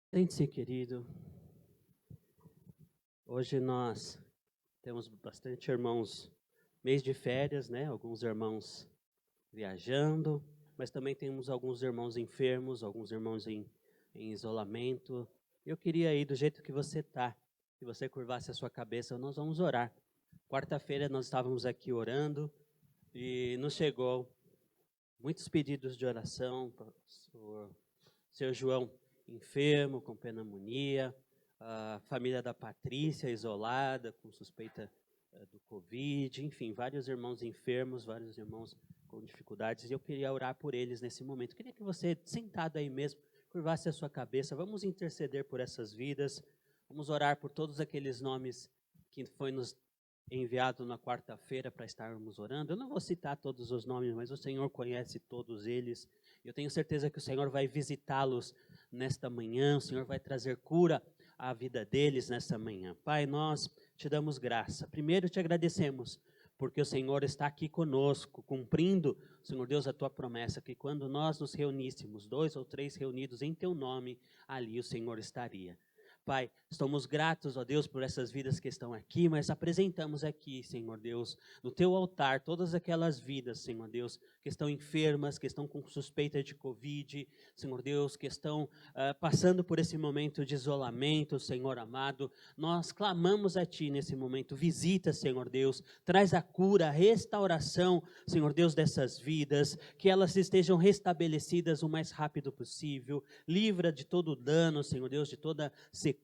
Sente-se, querido. Hoje nós temos bastante irmãos mês de férias, né? Alguns irmãos viajando, mas também temos alguns irmãos enfermos, alguns irmãos em isolamento. Eu queria ir do jeito que você está, que você curvasse a sua cabeça, nós vamos orar. Quarta-feira nós estávamos aqui orando e nos chegou muitos pedidos de oração para o seu João enfermo, com pneumonia, a família da Patrícia isolada, com suspeita do Covid, enfim, vários irmãos enfermos, vários irmãos com dificuldades, e eu queria orar por eles nesse momento. Queria que você, sentado aí mesmo, curvasse a sua cabeça, vamos interceder por essas vidas, vamos orar por todos aqueles nomes que foi nos enviado na quarta-feira para estarmos orando. Eu não vou citar todos os nomes, mas o Senhor conhece todos eles. Eu tenho certeza que o Senhor vai visitá-los nesta manhã, o Senhor vai trazer cura à vida deles nesta manhã. Pai, nós te damos graça. Primeiro te agradecemos, porque o Senhor está aqui conosco, cumprindo, Senhor Deus, a tua promessa, que quando nós nos reuníssemos, 2 ou 3 reunidos em teu nome, ali o Senhor estaria. Pai, estamos gratos, ó Deus, por essas vidas que estão aqui, mas apresentamos aqui, Senhor Deus, no teu altar, todas aquelas vidas, Senhor Deus, que estão enfermas, que estão com suspeita de Covid, Senhor Deus, que estão passando por esse momento de isolamento, Senhor amado. Nós clamamos a Ti nesse momento, visita, Senhor Deus, traz a cura, a restauração, Senhor Deus, dessas vidas, que elas estejam restabelecidas o mais rápido possível, livra de todo dano, Senhor Deus, de toda sequela,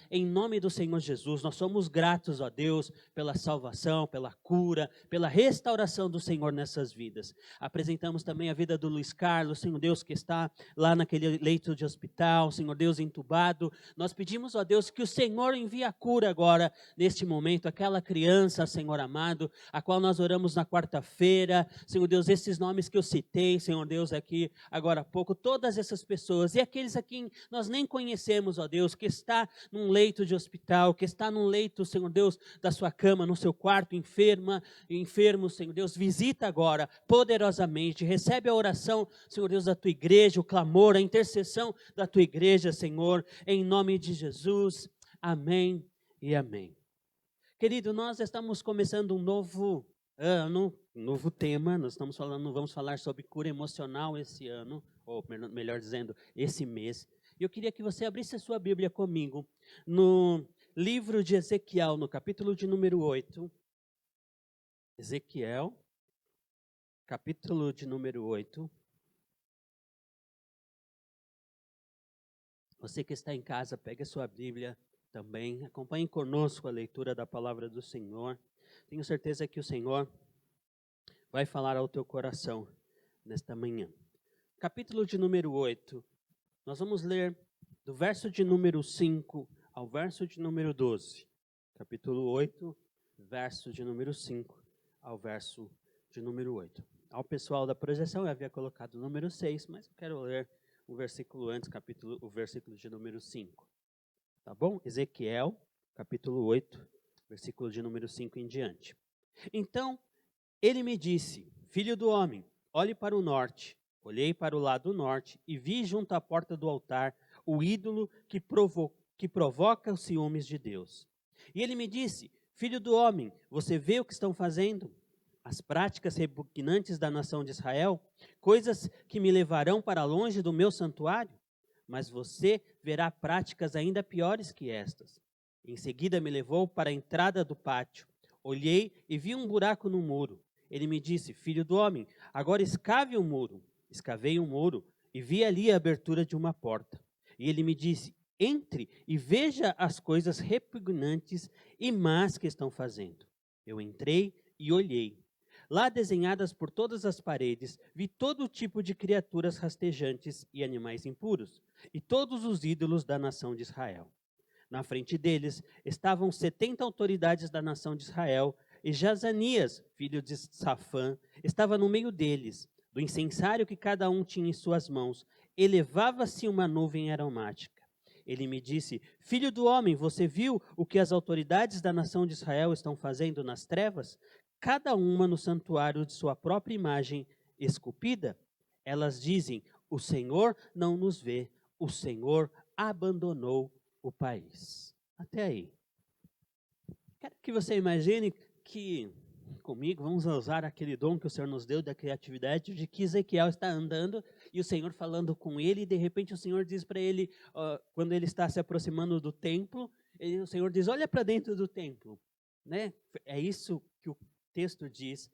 em nome do Senhor Jesus. Nós somos gratos, ó Deus, pela salvação, pela cura, pela restauração do Senhor nessas vidas. Apresentamos também a vida do Luiz Carlos, Senhor Deus, que está lá naquele leito de hospital, Senhor Deus, entubado. Nós pedimos, ó Deus, que o Senhor envie a cura agora, neste momento, aquela criança, Senhor amado, a qual nós oramos na quarta-feira, Senhor Deus, esses nomes que eu citei, Senhor Deus, aqui agora há pouco, todas essas pessoas, e aqueles a quem nós nem conhecemos, ó Deus, que está num leito de hospital, que está num leito, Senhor Deus, da sua cama, no seu quarto, enfermo, Senhor Deus, visita agora, poderosamente, recebe a oração, Senhor Deus, da tua igreja, o clamor, a intercessão da tua igreja, Senhor, em nome de Jesus, amém e amém. Querido, nós estamos começando um novo ano, um novo tema, vamos falar sobre cura emocional esse ano, ou melhor dizendo, esse mês. E eu queria que você abrisse a sua Bíblia comigo no livro de Ezequiel, no capítulo de número 8. Ezequiel, capítulo de número 8. Você que está em casa, pegue a sua Bíblia também, acompanhe conosco a leitura da palavra do Senhor. Tenho certeza que o Senhor vai falar ao teu coração nesta manhã. Capítulo de número 8, nós vamos ler do verso de número 5 ao verso de número 12. Capítulo 8, verso de número 5 ao verso de número 8. Ao pessoal da projeção eu havia colocado o número 6, mas eu quero ler o versículo antes, o versículo de número 5. Tá bom? Ezequiel, capítulo 8, versículo de número 5 em diante. Então, ele me disse, filho do homem, olhe para o norte. Olhei para o lado norte e vi junto à porta do altar o ídolo que provoca os ciúmes de Deus. E ele me disse, filho do homem, você vê o que estão fazendo? As práticas repugnantes da nação de Israel, coisas que me levarão para longe do meu santuário? Mas você verá práticas ainda piores que estas. Em seguida me levou para a entrada do pátio. Olhei e vi um buraco no muro. Ele me disse, filho do homem, agora escave o muro. Escavei o muro e vi ali a abertura de uma porta. E ele me disse, entre e veja as coisas repugnantes e más que estão fazendo. Eu entrei e olhei. Lá desenhadas por todas as paredes, vi todo tipo de criaturas rastejantes e animais impuros, e todos os ídolos da nação de Israel. Na frente deles estavam 70 autoridades da nação de Israel, e Jazanias, filho de Safã, estava no meio deles. Do incensário que cada um tinha em suas mãos, elevava-se uma nuvem aromática. Ele me disse, filho do homem, você viu o que as autoridades da nação de Israel estão fazendo nas trevas? Cada uma no santuário de sua própria imagem esculpida? Elas dizem, o Senhor não nos vê, o Senhor abandonou o país. Até aí. Quero que você imagine que, comigo, vamos usar aquele dom que o Senhor nos deu da criatividade, de que Ezequiel está andando e o Senhor falando com ele, e de repente o Senhor diz para ele, quando ele está se aproximando do templo, o Senhor diz, olha para dentro do templo. Né? É isso que o texto diz.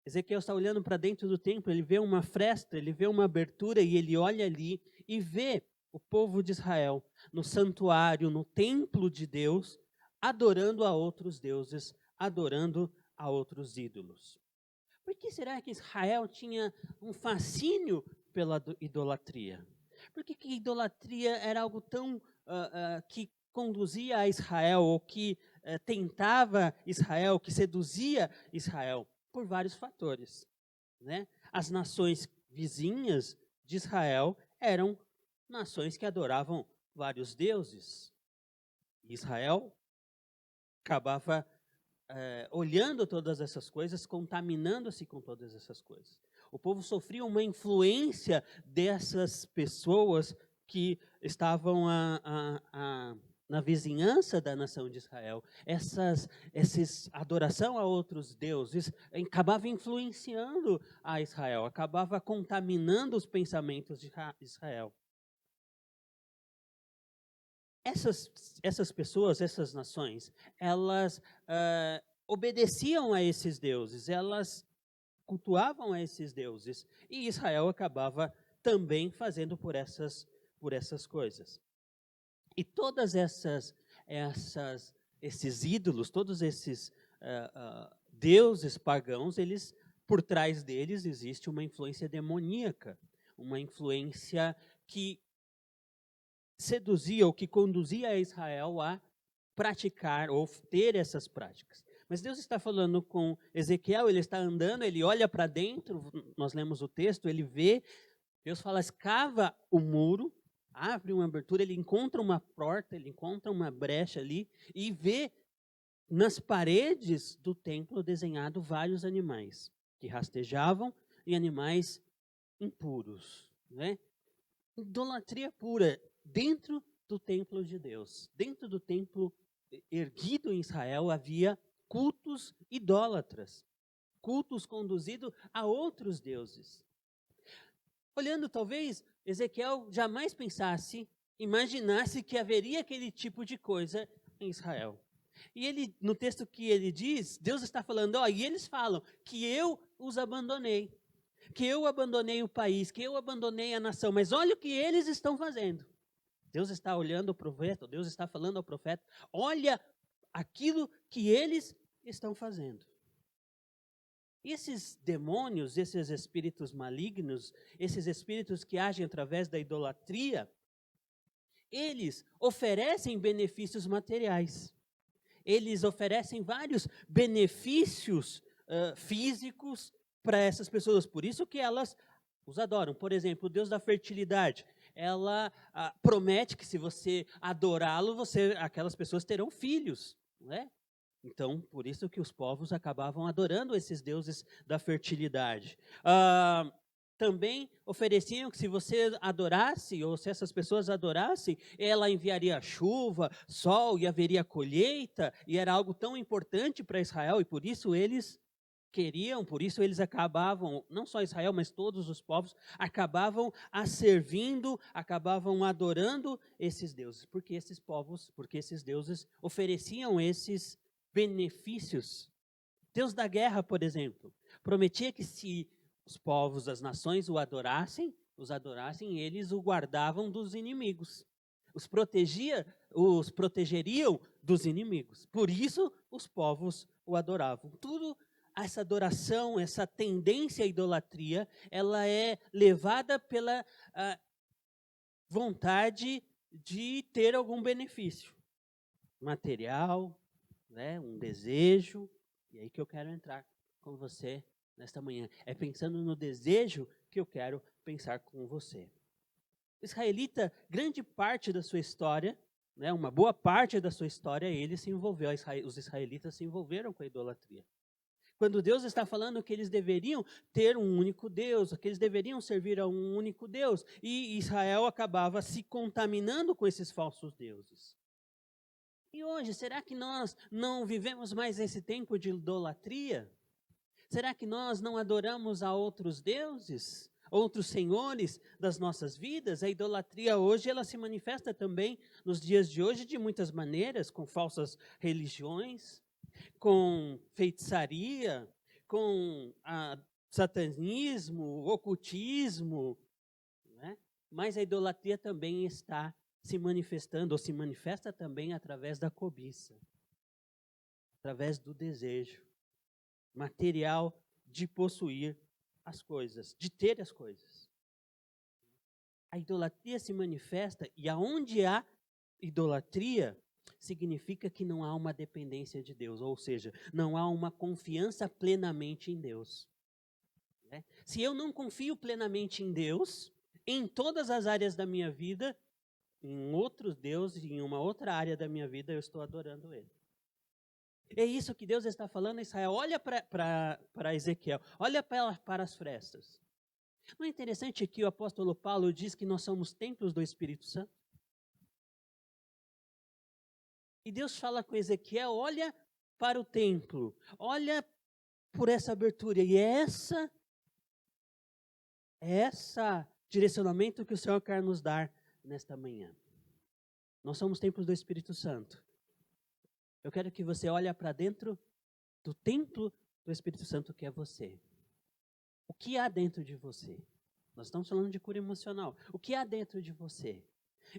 Ezequiel está olhando para dentro do templo, ele vê uma fresta, ele vê uma abertura e ele olha ali e vê o povo de Israel no santuário, no templo de Deus, adorando a outros deuses, adorando a outros ídolos. Por que será que Israel tinha um fascínio pela idolatria? Por que a idolatria era algo tão que conduzia a Israel, ou que tentava Israel, que seduzia Israel? Por vários fatores. Né? As nações vizinhas de Israel eram nações que adoravam vários deuses. Israel acabava olhando todas essas coisas, contaminando-se com todas essas coisas. O povo sofria uma influência dessas pessoas que estavam na vizinhança da nação de Israel. Essa adoração a outros deuses acabava influenciando a Israel, acabava contaminando os pensamentos de Israel. Essas pessoas, essas nações, elas obedeciam a esses deuses, elas cultuavam a esses deuses, e Israel acabava também fazendo por essas coisas. E todas esses ídolos, todos esses deuses pagãos, por trás deles existe uma influência demoníaca, uma influência que seduzia ou que conduzia a Israel a praticar ou ter essas práticas. Mas Deus está falando com Ezequiel, ele está andando, ele olha para dentro, nós lemos o texto, ele vê, Deus fala, escava o muro, abre uma abertura, ele encontra uma porta, ele encontra uma brecha ali e vê nas paredes do templo desenhado vários animais que rastejavam e animais impuros, né? Idolatria pura dentro do templo de Deus. Dentro do templo erguido em Israel havia cultos idólatras, cultos conduzidos a outros deuses. Olhando, talvez, Ezequiel jamais imaginasse que haveria aquele tipo de coisa em Israel. E ele, no texto que ele diz, Deus está falando, e eles falam que eu os abandonei, que eu abandonei o país, que eu abandonei a nação, mas olha o que eles estão fazendo. Deus está olhando o profeta, Deus está falando ao profeta, olha aquilo que eles estão fazendo. Esses demônios, esses espíritos malignos, esses espíritos que agem através da idolatria, eles oferecem benefícios materiais. Eles oferecem vários benefícios físicos para essas pessoas. Por isso que elas os adoram. Por exemplo, o Deus da fertilidade. Ela promete que se você adorá-lo, aquelas pessoas terão filhos. Não é? Então, por isso que os povos acabavam adorando esses deuses da fertilidade. Também ofereciam que se você adorasse, ou se essas pessoas adorassem, ela enviaria chuva, sol, e haveria colheita, e era algo tão importante para Israel, e por isso eles queriam, por isso eles acabavam, não só Israel, mas todos os povos, acabavam servindo, acabavam adorando esses deuses, porque esses deuses ofereciam esses benefícios. Deus da guerra, por exemplo, prometia que se os povos, as nações os adorassem, eles o guardavam dos inimigos. Os protegeriam dos inimigos. Por isso, os povos o adoravam. Tudo essa adoração, essa tendência à idolatria, ela é levada pela vontade de ter algum benefício material, né, um desejo. E aí que eu quero entrar com você nesta manhã. É pensando no desejo que eu quero pensar com você. O israelita, grande parte da sua história, né, uma boa parte da sua história, ele se envolveu, os israelitas se envolveram com a idolatria. Quando Deus está falando que eles deveriam ter um único Deus, que eles deveriam servir a um único Deus, e Israel acabava se contaminando com esses falsos deuses. E hoje, será que nós não vivemos mais esse tempo de idolatria? Será que nós não adoramos a outros deuses, outros senhores das nossas vidas? A idolatria hoje, ela se manifesta também nos dias de hoje de muitas maneiras, com falsas religiões, com feitiçaria, com satanismo, ocultismo, né? Mas a idolatria também está se manifestando, ou se manifesta também através da cobiça, através do desejo material de possuir as coisas, de ter as coisas. A idolatria se manifesta, e aonde há idolatria, significa que não há uma dependência de Deus, ou seja, não há uma confiança plenamente em Deus. Né? Se eu não confio plenamente em Deus, em todas as áreas da minha vida, em outros deuses, em uma outra área da minha vida, eu estou adorando Ele. É isso que Deus está falando a Israel. Olha para Ezequiel, olha para as frestas. Não é interessante que o apóstolo Paulo diz que nós somos templos do Espírito Santo? E Deus fala com Ezequiel, olha para o templo, olha por essa abertura. E é essa direcionamento que o Senhor quer nos dar nesta manhã. Nós somos templos do Espírito Santo. Eu quero que você olhe para dentro do templo do Espírito Santo, que é você. O que há dentro de você? Nós estamos falando de cura emocional. O que há dentro de você?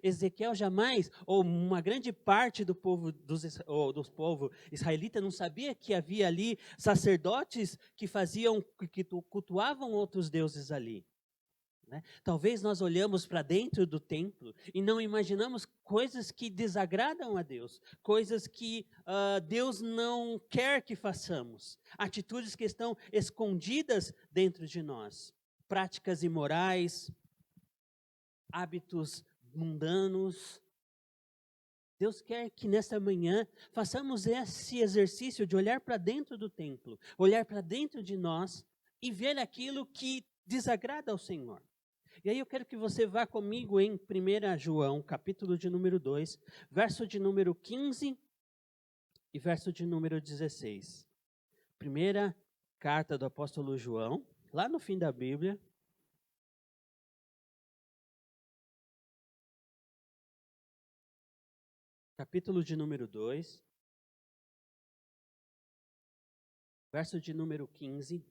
Ezequiel jamais, ou uma grande parte do povo israelita não sabia que havia ali sacerdotes que cultuavam outros deuses ali. Né? Talvez nós olhamos para dentro do templo e não imaginamos coisas que desagradam a Deus, coisas que Deus não quer que façamos, atitudes que estão escondidas dentro de nós, práticas imorais, hábitos mundanos. Deus quer que nesta manhã façamos esse exercício de olhar para dentro do templo, olhar para dentro de nós e ver aquilo que desagrada ao Senhor. E aí eu quero que você vá comigo em 1 João, capítulo de número 2, verso de número 15 e verso de número 16. Primeira carta do apóstolo João, lá no fim da Bíblia. Capítulo de número 2, verso de número 15.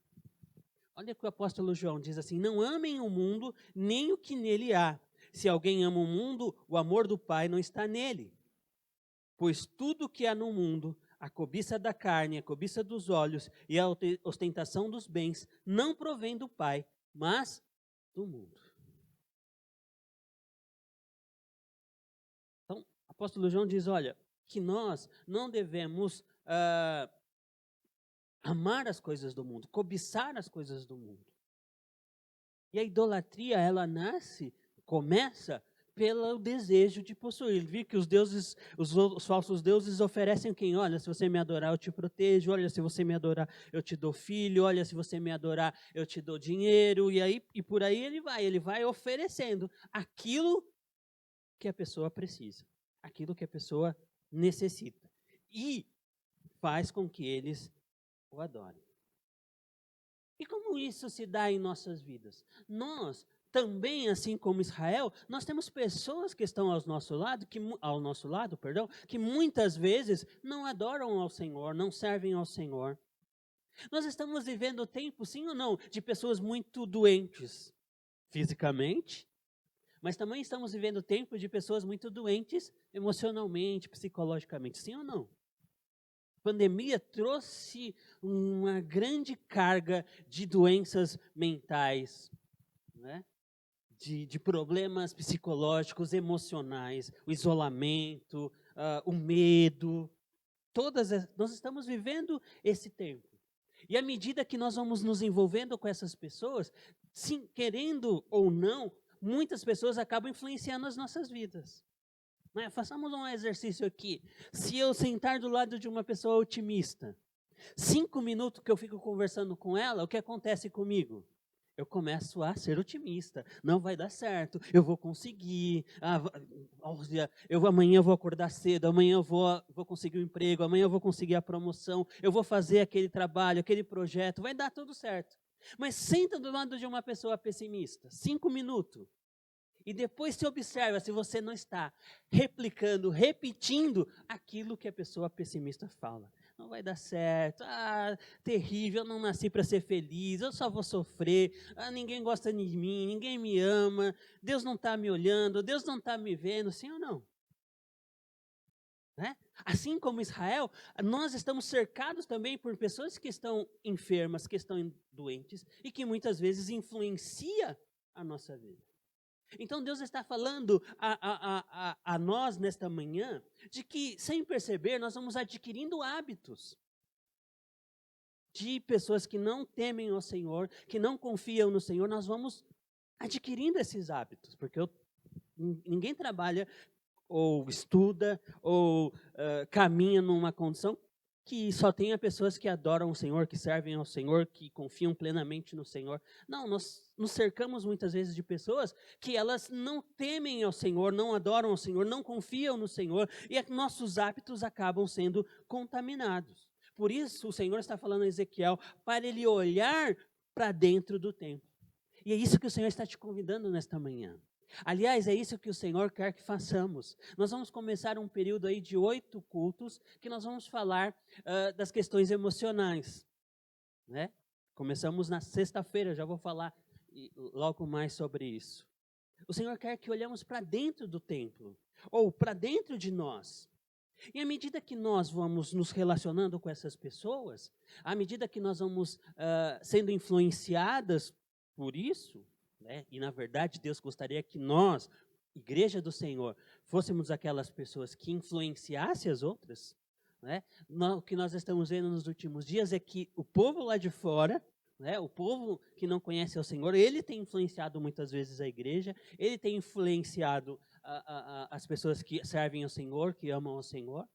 Olha o que o apóstolo João diz assim: não amem o mundo, nem o que nele há. Se alguém ama o mundo, o amor do Pai não está nele. Pois tudo que há no mundo, a cobiça da carne, a cobiça dos olhos e a ostentação dos bens, não provém do Pai, mas do mundo. Então, o apóstolo João diz, olha, que nós não devemos amar as coisas do mundo, cobiçar as coisas do mundo. E a idolatria, ela começa pelo desejo de possuir. Viu que os deuses, os falsos deuses oferecem quem? Olha, se você me adorar, eu te protejo. Olha, se você me adorar, eu te dou filho. Olha, se você me adorar, eu te dou dinheiro. E por aí ele vai oferecendo aquilo que a pessoa precisa, aquilo que a pessoa necessita. E faz com que eles o adorem. E como isso se dá em nossas vidas? Nós também, assim como Israel, nós temos pessoas que estão ao nosso lado, que muitas vezes não adoram ao Senhor, não servem ao Senhor. Nós estamos vivendo tempo, sim ou não, de pessoas muito doentes fisicamente, mas também estamos vivendo tempo de pessoas muito doentes emocionalmente, psicologicamente, sim ou não? A pandemia trouxe uma grande carga de doenças mentais, né? De problemas psicológicos, emocionais, o isolamento, o medo. Nós estamos vivendo esse tempo. E à medida que nós vamos nos envolvendo com essas pessoas, sim, querendo ou não, muitas pessoas acabam influenciando as nossas vidas. Façamos um exercício aqui. Se eu sentar do lado de uma pessoa otimista, 5 minutos que eu fico conversando com ela, o que acontece comigo? Eu começo a ser otimista. Não vai dar certo, eu vou conseguir. Amanhã eu vou acordar cedo, amanhã eu vou conseguir um emprego, amanhã eu vou conseguir a promoção, eu vou fazer aquele trabalho, aquele projeto, vai dar tudo certo. Mas senta do lado de uma pessoa pessimista, 5 minutos. E depois se observa se você não está replicando, repetindo aquilo que a pessoa pessimista fala. Não vai dar certo, terrível, eu não nasci para ser feliz, eu só vou sofrer, ninguém gosta de mim, ninguém me ama, Deus não está me olhando, Deus não está me vendo, sim ou não? Né? Assim como Israel, nós estamos cercados também por pessoas que estão enfermas, que estão doentes, e que muitas vezes influencia a nossa vida. Então Deus está falando a nós nesta manhã, de que sem perceber nós vamos adquirindo hábitos de pessoas que não temem o Senhor, que não confiam no Senhor, nós vamos adquirindo esses hábitos, porque ninguém trabalha ou estuda ou caminha numa condição que só tenha pessoas que adoram o Senhor, que servem ao Senhor, que confiam plenamente no Senhor. Não, nós nos cercamos muitas vezes de pessoas que elas não temem ao Senhor, não adoram ao Senhor, não confiam no Senhor, e nossos hábitos acabam sendo contaminados. Por isso o Senhor está falando a Ezequiel, para ele olhar para dentro do templo. E é isso que o Senhor está te convidando nesta manhã. Aliás, é isso que o Senhor quer que façamos. Nós vamos começar um período aí de 8 cultos, que nós vamos falar das questões emocionais. Né? Começamos na sexta-feira, já vou falar logo mais sobre isso. O Senhor quer que olhemos para dentro do templo, ou para dentro de nós. E à medida que nós vamos nos relacionando com essas pessoas, à medida que nós vamos sendo influenciadas por isso, né? E na verdade Deus gostaria que nós, Igreja do Senhor, fôssemos aquelas pessoas que influenciassem as outras. Né? O que nós estamos vendo nos últimos dias é que o povo lá de fora, né, o povo que não conhece o Senhor, ele tem influenciado muitas vezes a igreja, ele tem influenciado as pessoas que servem ao Senhor, que amam ao Senhor.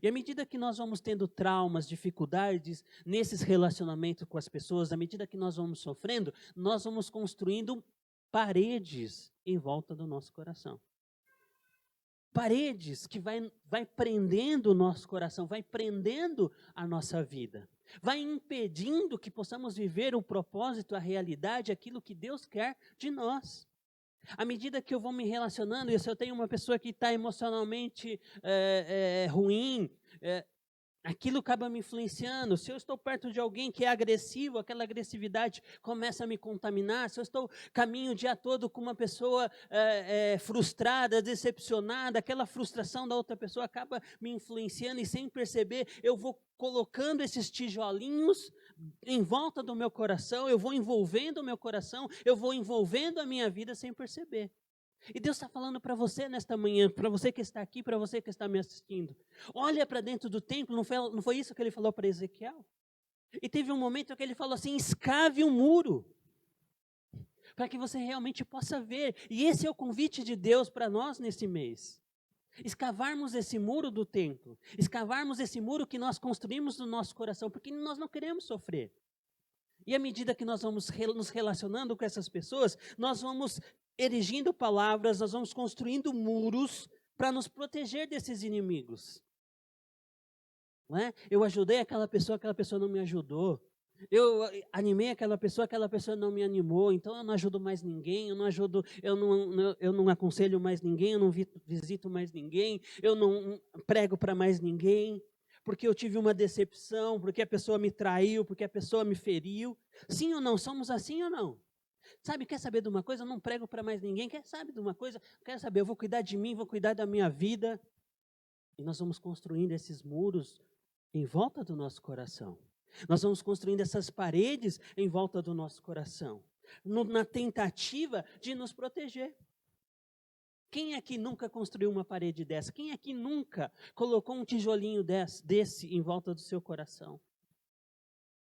E à medida que nós vamos tendo traumas, dificuldades nesses relacionamentos com as pessoas, à medida que nós vamos sofrendo, nós vamos construindo paredes em volta do nosso coração. Paredes que vai prendendo o nosso coração, vai prendendo a nossa vida. Vai impedindo que possamos viver o propósito, a realidade, aquilo que Deus quer de nós. À medida que eu vou me relacionando, e se eu tenho uma pessoa que está emocionalmente ruim, aquilo acaba me influenciando. Se eu estou perto de alguém que é agressivo, aquela agressividade começa a me contaminar. Se eu estou caminho o dia todo com uma pessoa frustrada, decepcionada, aquela frustração da outra pessoa acaba me influenciando e sem perceber eu vou colocando esses tijolinhos em volta do meu coração, eu vou envolvendo o meu coração, eu vou envolvendo a minha vida sem perceber. E Deus está falando para você nesta manhã, para você que está aqui, para você que está me assistindo. Olha para dentro do templo, não foi isso que ele falou para Ezequiel? E teve um momento que ele falou assim, escave um muro, para que você realmente possa ver. E esse é o convite de Deus para nós nesse mês. Escavarmos esse muro do templo, escavarmos esse muro que nós construímos no nosso coração, porque nós não queremos sofrer. E à medida que nós vamos nos relacionando com essas pessoas, nós vamos erigindo palavras, nós vamos construindo muros para nos proteger desses inimigos. Não é? Eu ajudei aquela pessoa não me ajudou. Eu animei aquela pessoa não me animou, então eu não ajudo mais ninguém, eu não aconselho mais ninguém, eu não visito mais ninguém, eu não prego para mais ninguém, porque eu tive uma decepção, porque a pessoa me traiu, porque a pessoa me feriu. Sim ou não? Somos assim ou não? Sabe, quer saber de uma coisa? Eu não prego para mais ninguém. Quer saber de uma coisa? Quer saber, eu vou cuidar de mim, vou cuidar da minha vida. E nós vamos construindo esses muros em volta do nosso coração. Nós vamos construindo essas paredes em volta do nosso coração, na tentativa de nos proteger. Quem aqui nunca construiu uma parede dessa? Quem aqui nunca colocou um tijolinho desse em volta do seu coração?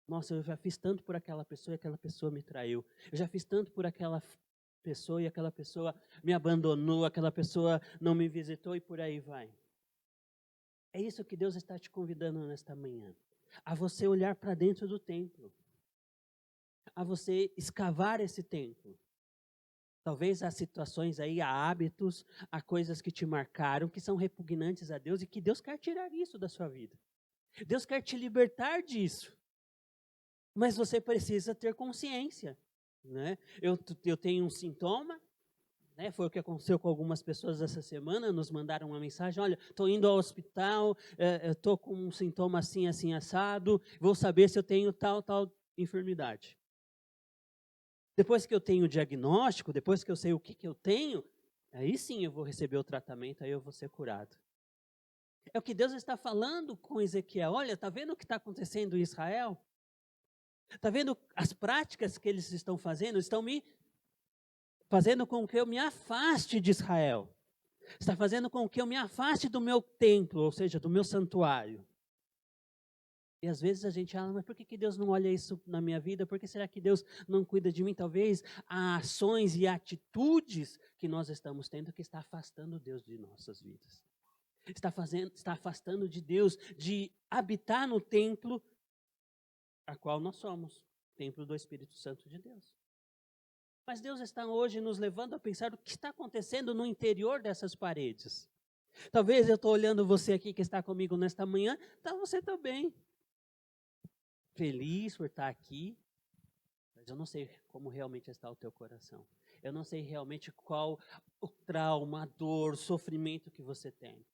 Nossa, eu já fiz tanto por aquela pessoa e aquela pessoa me traiu. Eu já fiz tanto por aquela pessoa e aquela pessoa me abandonou, aquela pessoa não me visitou e por aí vai. É isso que Deus está te convidando nesta manhã. a você olhar para dentro do templo, a você escavar esse templo. Talvez há situações aí, há hábitos, há coisas que te marcaram, que são repugnantes a Deus e que Deus quer tirar isso da sua vida. Deus quer te libertar disso. Mas você precisa ter consciência, né? Eu tenho um sintoma, né? Foi o que aconteceu com algumas pessoas essa semana, nos mandaram uma mensagem, olha, estou indo ao hospital, estou com um sintoma assim, assim, assado, vou saber se eu tenho tal enfermidade. Depois que eu tenho o diagnóstico, depois que eu sei o que eu tenho, aí sim eu vou receber o tratamento, aí eu vou ser curado. É o que Deus está falando com Ezequiel. Olha, está vendo o que está acontecendo em Israel? Está vendo as práticas que eles estão fazendo? Estão me fazendo com que eu me afaste de Israel. Está fazendo com que eu me afaste do meu templo, ou seja, do meu santuário. E às vezes a gente fala, mas por que Deus não olha isso na minha vida? Por que será que Deus não cuida de mim? Talvez há ações e atitudes que nós estamos tendo que está afastando Deus de nossas vidas. Está afastando de Deus de habitar no templo a qual nós somos, templo do Espírito Santo de Deus. Mas Deus está hoje nos levando a pensar o que está acontecendo no interior dessas paredes. Talvez eu estou olhando você aqui que está comigo nesta manhã, então você também. Feliz por estar aqui, mas eu não sei como realmente está o teu coração. Eu não sei realmente qual o trauma, a dor, o sofrimento que você tem.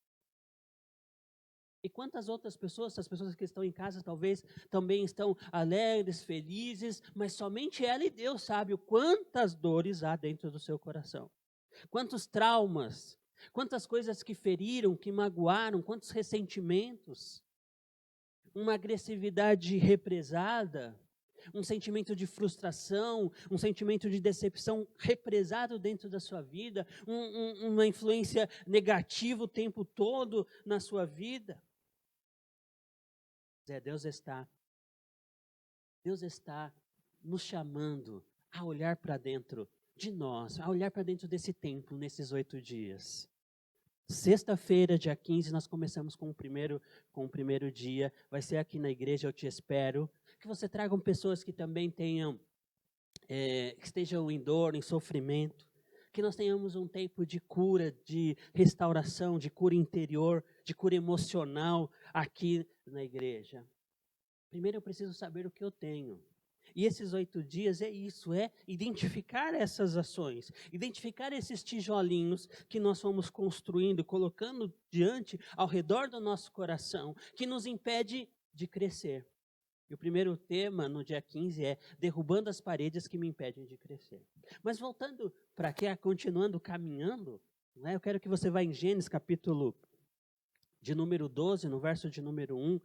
E quantas outras pessoas, as pessoas que estão em casa talvez também estão alegres, felizes, mas somente ela e Deus sabem quantas dores há dentro do seu coração. Quantos traumas, quantas coisas que feriram, que magoaram, quantos ressentimentos. Uma agressividade represada, um sentimento de frustração, um sentimento de decepção represado dentro da sua vida, uma influência negativa o tempo todo na sua vida. Deus está nos chamando a olhar para dentro de nós, a olhar para dentro desse templo nesses 8 dias. Sexta-feira, dia 15, nós começamos com o primeiro dia. Vai ser aqui na igreja, eu te espero. Que você tragam pessoas que também tenham, que estejam em dor, em sofrimento. Que nós tenhamos um tempo de cura, de restauração, de cura interior, de cura emocional aqui na igreja. Primeiro eu preciso saber o que eu tenho. E esses 8 dias é isso, é identificar essas ações, identificar esses tijolinhos que nós fomos construindo, colocando diante, ao redor do nosso coração, que nos impede de crescer. E o primeiro tema, no dia 15, é derrubando as paredes que me impedem de crescer. Mas voltando para cá, continuando caminhando, né, eu quero que você vá em Gênesis capítulo de número 12, no verso de número 1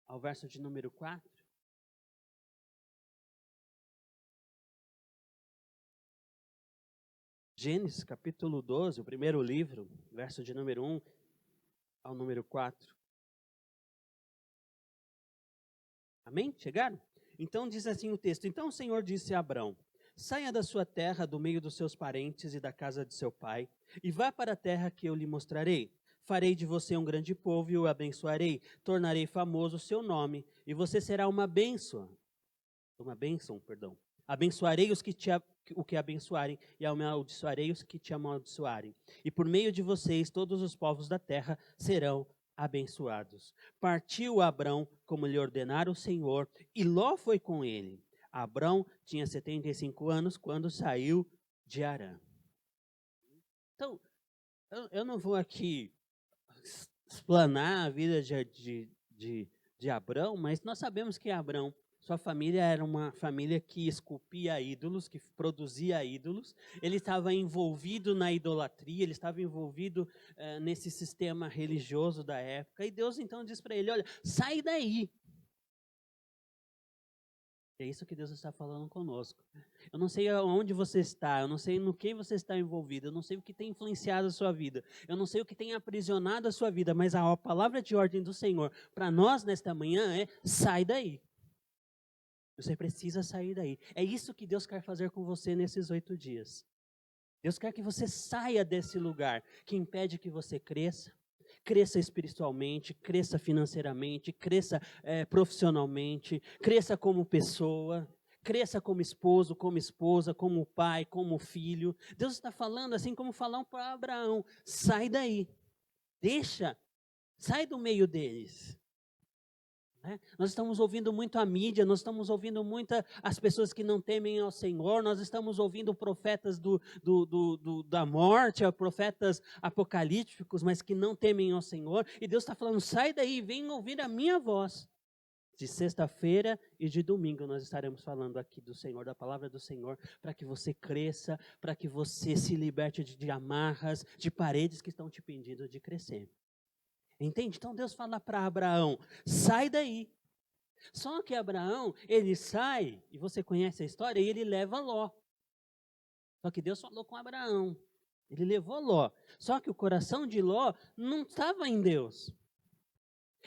ao verso de número 4. Gênesis capítulo 12, o primeiro livro, verso de número 1 ao número 4. Amém? Chegaram? Então diz assim o texto: Então o Senhor disse a Abrão: Saia da sua terra, do meio dos seus parentes e da casa de seu pai, e vá para a terra que eu lhe mostrarei. Farei de você um grande povo e o abençoarei. Tornarei famoso o seu nome, e você será uma bênção. Abençoarei os que te abençoarem, e amaldiçoarei os que te amaldiçoarem. E por meio de vocês, todos os povos da terra serão abençoados. Partiu Abrão, como lhe ordenara o Senhor, e Ló foi com ele. Abrão tinha 75 anos quando saiu de Harã. Então, eu não vou aqui explanar a vida de Abrão, mas nós sabemos que Abrão, sua família era uma família que esculpia ídolos, que produzia ídolos. Ele estava envolvido na idolatria, ele estava envolvido nesse sistema religioso da época. E Deus então diz para ele, olha, sai daí. É isso que Deus está falando conosco. Eu não sei onde você está, eu não sei no que você está envolvido, eu não sei o que tem influenciado a sua vida, eu não sei o que tem aprisionado a sua vida, mas a palavra de ordem do Senhor para nós nesta manhã é, sai daí. Você precisa sair daí. É isso que Deus quer fazer com você nesses 8 dias. Deus quer que você saia desse lugar que impede que você cresça, cresça espiritualmente, cresça financeiramente, cresça profissionalmente, cresça como pessoa, cresça como esposo, como esposa, como pai, como filho. Deus está falando assim como falar para Abraão, sai daí, sai do meio deles. Nós estamos ouvindo muito a mídia, nós estamos ouvindo muito as pessoas que não temem ao Senhor, nós estamos ouvindo profetas da morte, profetas apocalípticos, mas que não temem ao Senhor, e Deus está falando, sai daí, vem ouvir a minha voz. De sexta-feira e de domingo nós estaremos falando aqui do Senhor, da palavra do Senhor, para que você cresça, para que você se liberte de amarras, de paredes que estão te impedindo de crescer. Entende? Então Deus fala para Abraão, sai daí. Só que Abraão, ele sai, e você conhece a história, e ele leva Ló. Só que Deus falou com Abraão, ele levou Ló. Só que o coração de Ló não estava em Deus.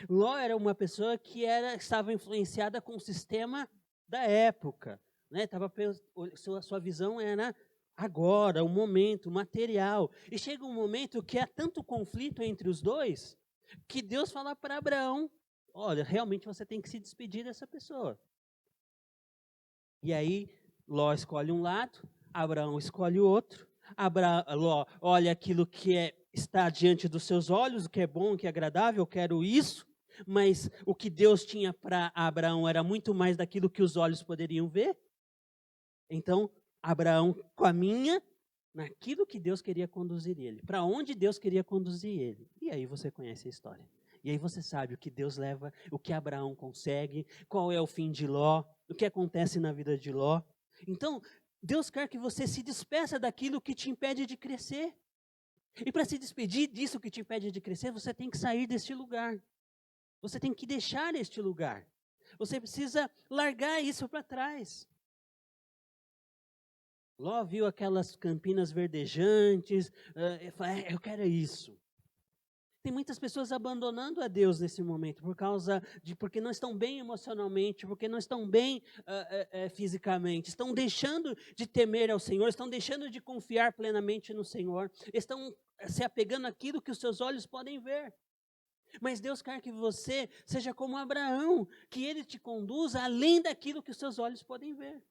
Ló era uma pessoa que estava influenciada com o sistema da época. Sua visão era agora, o momento, o material. E chega um momento que há tanto conflito entre os dois, que Deus fala para Abraão, olha, realmente você tem que se despedir dessa pessoa. E aí, Ló escolhe um lado, Abraão escolhe o outro. Ló olha aquilo que está diante dos seus olhos, o que é bom, o que é agradável, eu quero isso. Mas o que Deus tinha para Abraão era muito mais daquilo que os olhos poderiam ver. Então, Abraão caminha naquilo que Deus queria conduzir ele, para onde Deus queria conduzir ele. E aí você conhece a história. E aí você sabe o que Deus leva, o que Abraão consegue, qual é o fim de Ló, o que acontece na vida de Ló. Então, Deus quer que você se despeça daquilo que te impede de crescer. E para se despedir disso que te impede de crescer, você tem que sair deste lugar. Você tem que deixar este lugar. Você precisa largar isso para trás. Ló viu aquelas campinas verdejantes, eu quero isso. Tem muitas pessoas abandonando a Deus nesse momento, porque não estão bem emocionalmente, porque não estão bem fisicamente, estão deixando de temer ao Senhor, estão deixando de confiar plenamente no Senhor, estão se apegando àquilo que os seus olhos podem ver. Mas Deus quer que você seja como Abraão, que ele te conduza além daquilo que os seus olhos podem ver.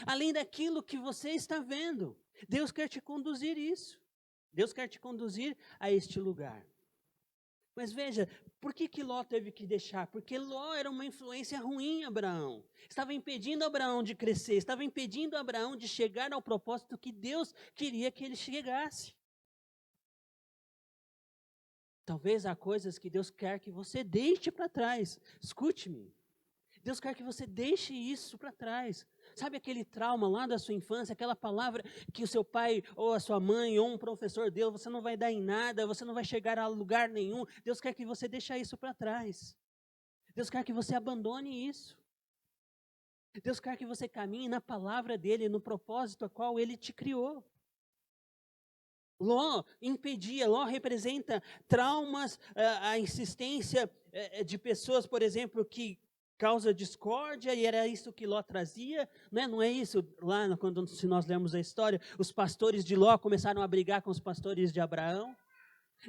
Além daquilo que você está vendo. Deus quer te conduzir isso. Deus quer te conduzir a este lugar. Mas veja, por que Ló teve que deixar? Porque Ló era uma influência ruim em Abraão. Estava impedindo Abraão de crescer, estava impedindo Abraão de chegar ao propósito que Deus queria que ele chegasse. Talvez há coisas que Deus quer que você deixe para trás. Escute-me. Deus quer que você deixe isso para trás. Sabe aquele trauma lá da sua infância, aquela palavra que o seu pai ou a sua mãe ou um professor deu, você não vai dar em nada, você não vai chegar a lugar nenhum. Deus quer que você deixe isso para trás. Deus quer que você abandone isso. Deus quer que você caminhe na palavra dele, no propósito a qual ele te criou. Ló representa traumas, a insistência de pessoas, por exemplo, que causa discórdia, e era isso que Ló trazia, né? Não é isso? Lá, se nós lermos a história, os pastores de Ló começaram a brigar com os pastores de Abraão.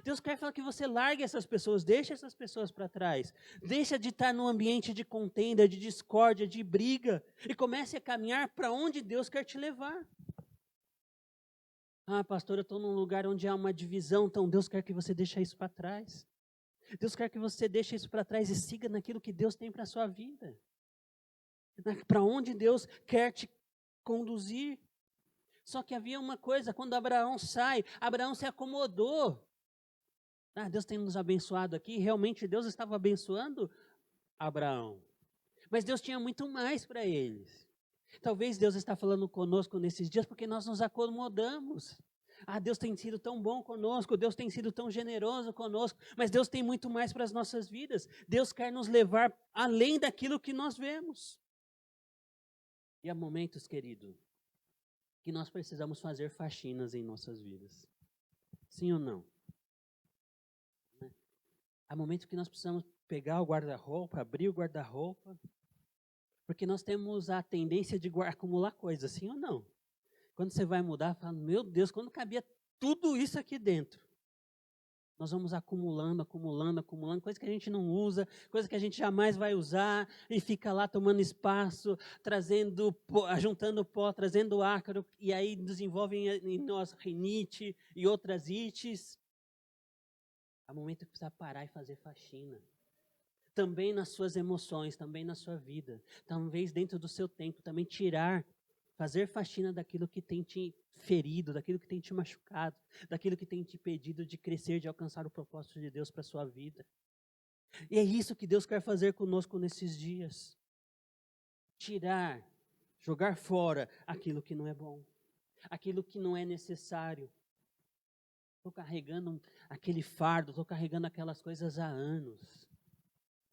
Deus quer falar que você largue essas pessoas, deixe essas pessoas para trás. Deixa de estar num ambiente de contenda, de discórdia, de briga, e comece a caminhar para onde Deus quer te levar. Ah, pastor, eu estou num lugar onde há uma divisão, então Deus quer que você deixe isso para trás. Deus quer que você deixe isso para trás e siga naquilo que Deus tem para a sua vida. Para onde Deus quer te conduzir. Só que havia uma coisa, quando Abraão sai, Abraão se acomodou. Deus tem nos abençoado aqui, realmente Deus estava abençoando Abraão. Mas Deus tinha muito mais para eles. Talvez Deus está falando conosco nesses dias porque nós nos acomodamos. Deus tem sido tão bom conosco, Deus tem sido tão generoso conosco, mas Deus tem muito mais para as nossas vidas. Deus quer nos levar além daquilo que nós vemos. E há momentos, querido, que nós precisamos fazer faxinas em nossas vidas. Sim ou não? Há momentos que nós precisamos pegar o guarda-roupa, abrir o guarda-roupa, porque nós temos a tendência de acumular coisas, sim ou não? Quando você vai mudar, fala, meu Deus, quando cabia tudo isso aqui dentro? Nós vamos acumulando, coisa que a gente não usa, coisa que a gente jamais vai usar, e fica lá tomando espaço, trazendo pó, juntando pó, trazendo ácaro, e aí desenvolve em nós rinite e outras ites. Há momento que precisa parar e fazer faxina. Também nas suas emoções, também na sua vida. Talvez dentro do seu tempo, também fazer faxina daquilo que tem te ferido, daquilo que tem te machucado, daquilo que tem te impedido de crescer, de alcançar o propósito de Deus para a sua vida. E é isso que Deus quer fazer conosco nesses dias. Tirar, jogar fora aquilo que não é bom, aquilo que não é necessário. Estou carregando aquele fardo, estou carregando aquelas coisas há anos.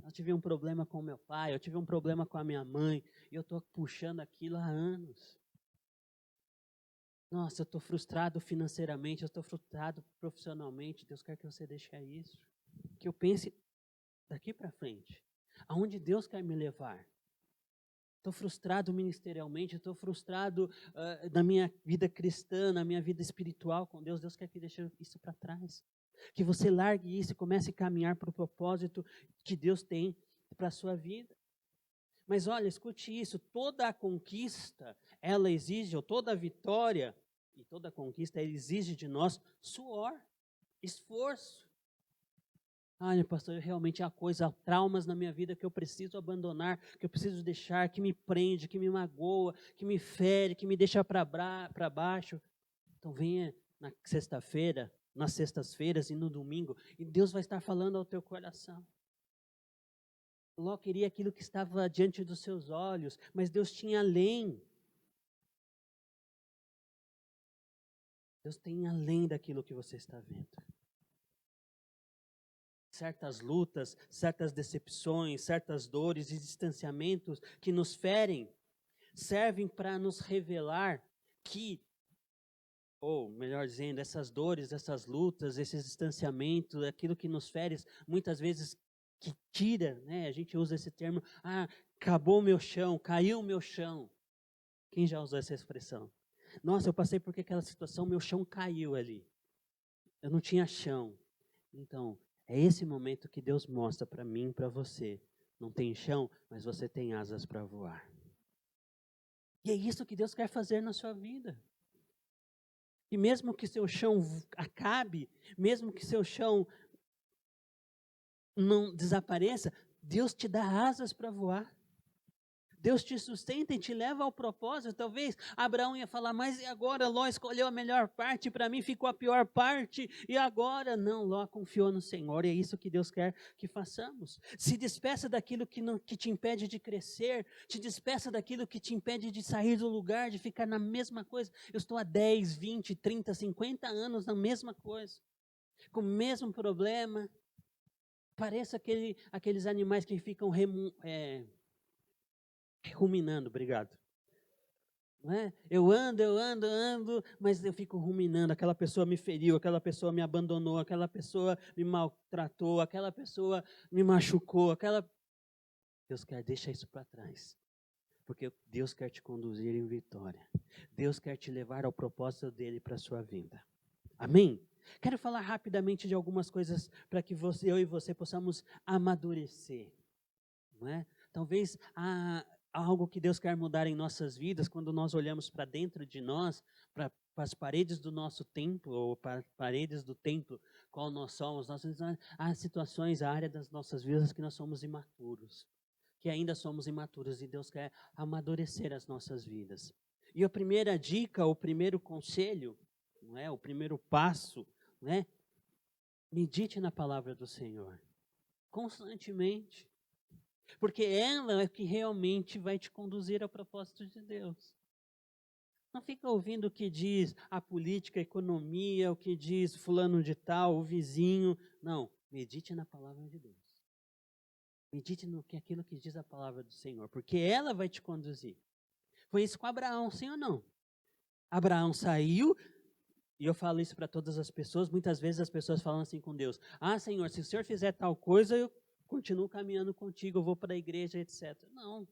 Eu tive um problema com meu pai, eu tive um problema com a minha mãe, e eu estou puxando aquilo há anos. Nossa, eu estou frustrado financeiramente, eu estou frustrado profissionalmente. Deus quer que você deixe isso. Que eu pense daqui para frente. Aonde Deus quer me levar? Estou frustrado ministerialmente, estou frustrado na minha vida cristã, na minha vida espiritual com Deus. Deus quer que deixe isso para trás. Que você largue isso e comece a caminhar para o propósito que Deus tem para a sua vida. Mas olha, escute isso, toda a conquista, ela exige, ou toda a vitória, e toda a conquista exige de nós suor, esforço. Ai, pastor, realmente há coisas, há traumas na minha vida que eu preciso abandonar, que eu preciso deixar, que me prende, que me magoa, que me fere, que me deixa para baixo. Então venha na sexta-feira, nas sextas-feiras e no domingo, e Deus vai estar falando ao teu coração. Ló queria aquilo que estava diante dos seus olhos, mas Deus tinha além. Deus tem além daquilo que você está vendo. Certas lutas, certas decepções, certas dores e distanciamentos que nos ferem, servem para nos revelar que, ou melhor dizendo, essas dores, essas lutas, esses distanciamentos, aquilo que nos fere, muitas vezes que tira, né? A gente usa esse termo, acabou o meu chão, caiu o meu chão. Quem já usou essa expressão? Nossa, eu passei por aquela situação, meu chão caiu ali. Eu não tinha chão. Então, é esse momento que Deus mostra para mim e para você. Não tem chão, mas você tem asas para voar. E é isso que Deus quer fazer na sua vida. E mesmo que seu chão acabe, mesmo que seu chão não desapareça, Deus te dá asas para voar. Deus te sustenta e te leva ao propósito. Talvez Abraão ia falar, mas e agora Ló escolheu a melhor parte, para mim ficou a pior parte, e agora? Não, Ló confiou no Senhor, e é isso que Deus quer que façamos. Se despeça daquilo que te impede de crescer, te despeça daquilo que te impede de sair do lugar, de ficar na mesma coisa. Eu estou há 10, 20, 30, 50 anos na mesma coisa, com o mesmo problema. Parece aqueles animais que ficam ruminando, obrigado. Não é? Eu ando, mas eu fico ruminando. Aquela pessoa me feriu, aquela pessoa me abandonou, aquela pessoa me maltratou, aquela pessoa me machucou, Deus quer deixar isso para trás. Porque Deus quer te conduzir em vitória. Deus quer te levar ao propósito dele para a sua vida. Amém? Quero falar rapidamente de algumas coisas para que eu e você possamos amadurecer. Não é? Talvez algo que Deus quer mudar em nossas vidas, quando nós olhamos para dentro de nós, para as paredes do nosso templo, ou para as paredes do templo, qual nós somos, há situações, há área das nossas vidas que nós somos imaturos, que ainda somos imaturos, e Deus quer amadurecer as nossas vidas. E a primeira dica, o primeiro conselho, não é? O primeiro passo, não é? Medite na palavra do Senhor, constantemente. Porque ela é que realmente vai te conduzir ao propósito de Deus. Não fica ouvindo o que diz a política, a economia, o que diz fulano de tal, o vizinho. Não, medite na palavra de Deus. Medite no que aquilo que diz a palavra do Senhor, porque ela vai te conduzir. Foi isso com Abraão, sim ou não? Abraão saiu, e eu falo isso para todas as pessoas, muitas vezes as pessoas falam assim com Deus, Senhor, se o Senhor fizer tal coisa, eu continuo caminhando contigo, eu vou para a igreja, etc. Não.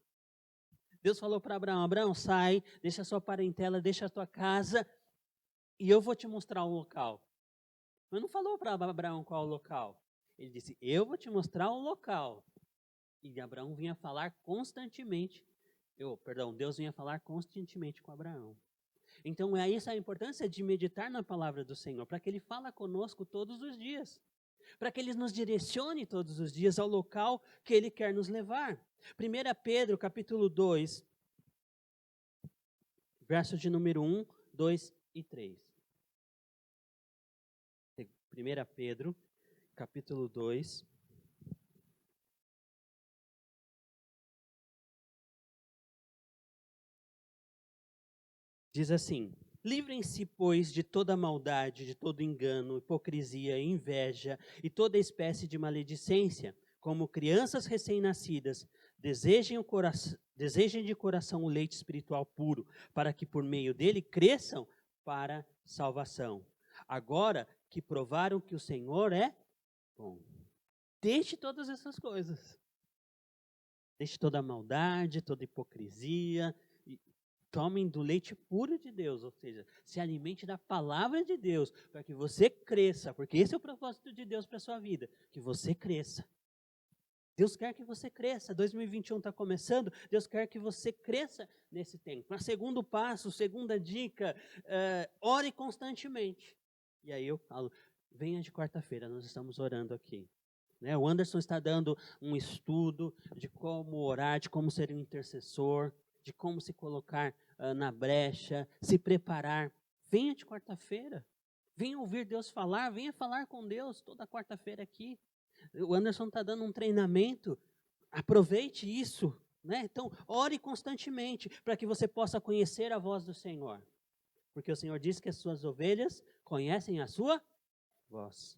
Deus falou para Abraão, Abraão, sai, deixa a sua parentela, deixa a tua casa, e eu vou te mostrar um local. Mas não falou para Abraão qual o local. Ele disse, eu vou te mostrar o local. E Abraão vinha falar constantemente, Deus vinha falar constantemente com Abraão. Então é isso a importância de meditar na palavra do Senhor, para que Ele fala conosco todos os dias. Para que Ele nos direcione todos os dias ao local que Ele quer nos levar. 1 Pedro, capítulo 2, versos de número 1, 2 e 3. 1 Pedro, capítulo 2. Diz assim, livrem-se, pois, de toda maldade, de todo engano, hipocrisia, inveja e toda espécie de maledicência. Como crianças recém-nascidas, desejem de coração o leite espiritual puro, para que por meio dele cresçam para salvação. Agora que provaram que o Senhor é bom. Deixe todas essas coisas. Deixe toda a maldade, toda a hipocrisia. Tomem do leite puro de Deus, ou seja, se alimente da palavra de Deus, para que você cresça, porque esse é o propósito de Deus para a sua vida, que você cresça. Deus quer que você cresça, 2021 está começando, Deus quer que você cresça nesse tempo. O segundo passo, segunda dica, ore constantemente. E aí eu falo, venha de quarta-feira, nós estamos orando aqui. Né? O Anderson está dando um estudo de como orar, de como ser um intercessor, de como se colocar na brecha, se preparar. Venha de quarta-feira, venha ouvir Deus falar, venha falar com Deus toda quarta-feira aqui. O Anderson está dando um treinamento, aproveite isso. Né? Então, ore constantemente para que você possa conhecer a voz do Senhor. Porque o Senhor diz que as suas ovelhas conhecem a sua voz.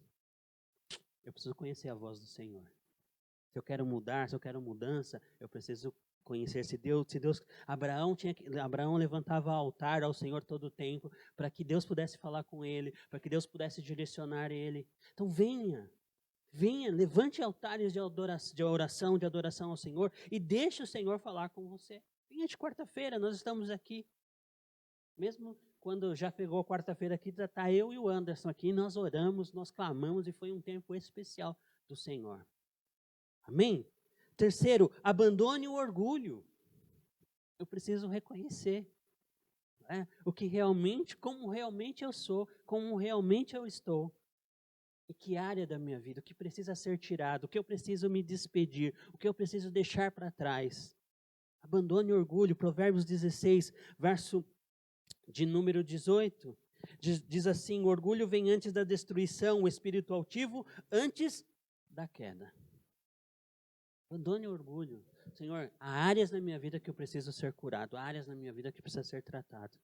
Eu preciso conhecer a voz do Senhor. Se eu quero mudar, se eu quero mudança, eu preciso conhecer se Deus, Abraão levantava altar ao Senhor todo o tempo, para que Deus pudesse falar com ele, para que Deus pudesse direcionar ele. Então venha, levante altares de oração, de adoração ao Senhor, e deixe o Senhor falar com você. Venha de quarta-feira, nós estamos aqui. Mesmo quando já pegou a quarta-feira aqui, já está eu e o Anderson aqui, nós oramos, nós clamamos, e foi um tempo especial do Senhor. Amém? Terceiro, abandone o orgulho. Eu preciso reconhecer como realmente eu sou, como realmente eu estou. E que área da minha vida, o que precisa ser tirado, o que eu preciso me despedir, o que eu preciso deixar para trás. Abandone o orgulho. Provérbios 16, verso de número 18. Diz assim, o orgulho vem antes da destruição, o espírito altivo antes da queda. Abandone o orgulho. Senhor, há áreas na minha vida que eu preciso ser curado, há áreas na minha vida que precisa ser tratado.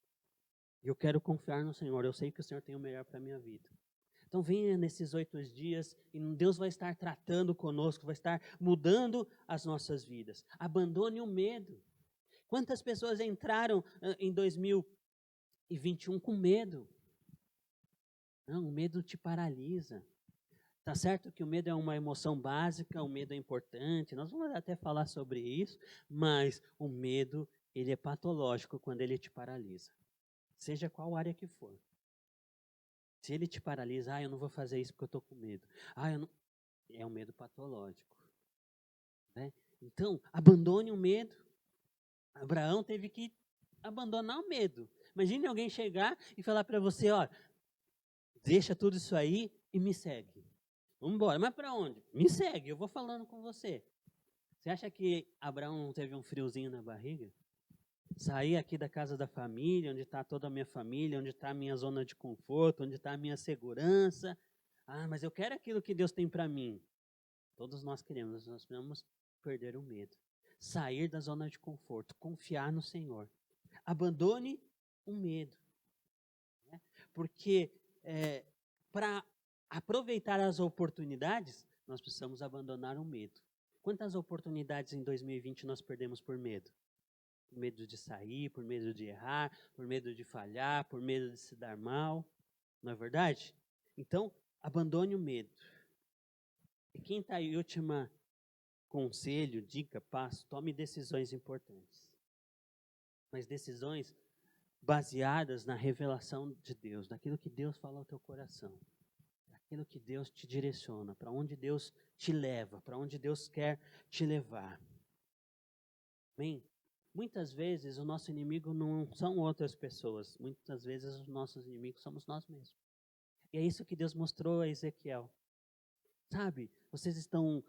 E eu quero confiar no Senhor, eu sei que o Senhor tem o melhor para a minha vida. Então venha nesses 8 dias e Deus vai estar tratando conosco, vai estar mudando as nossas vidas. Abandone o medo. Quantas pessoas entraram em 2021 com medo? Não, o medo te paralisa. Tá certo que o medo é uma emoção básica, o medo é importante, nós vamos até falar sobre isso, mas o medo, ele é patológico quando ele te paralisa. Seja qual área que for. Se ele te paralisa, eu não vou fazer isso porque eu estou com medo. É um medo patológico. Né? Então, abandone o medo. Abraão teve que abandonar o medo. Imagine alguém chegar e falar para você, deixa tudo isso aí e me segue. Vamos embora. Mas para onde? Me segue, eu vou falando com você. Você acha que Abraão não teve um friozinho na barriga? Sair aqui da casa da família, onde está toda a minha família, onde está a minha zona de conforto, onde está a minha segurança. Mas eu quero aquilo que Deus tem para mim. Todos nós queremos, nós precisamos perder o medo. Sair da zona de conforto, confiar no Senhor. Abandone o medo. Né? Porque para aproveitar as oportunidades, nós precisamos abandonar o medo. Quantas oportunidades em 2020 nós perdemos por medo? Por medo de sair, por medo de errar, por medo de falhar, por medo de se dar mal. Não é verdade? Então, abandone o medo. E quinta e última conselho, dica, passo, tome decisões importantes. Mas decisões baseadas na revelação de Deus, naquilo que Deus fala ao teu coração. aquilo que Deus te direciona, para onde Deus te leva, para onde Deus quer te levar. Amém? Muitas vezes o nosso inimigo não são outras pessoas, muitas vezes os nossos inimigos somos nós mesmos. E é isso que Deus mostrou a Ezequiel. Sabe, vocês estão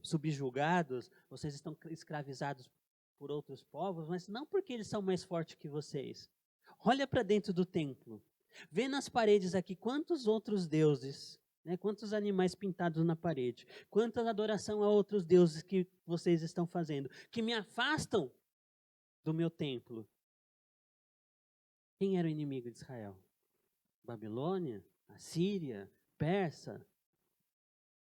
subjugados, vocês estão escravizados por outros povos, mas não porque eles são mais fortes que vocês. Olha para dentro do templo. Vê nas paredes aqui quantos outros deuses, né, quantos animais pintados na parede, quanta adoração a outros deuses que vocês estão fazendo, que me afastam do meu templo. Quem era o inimigo de Israel? Babilônia? Assíria? Persa?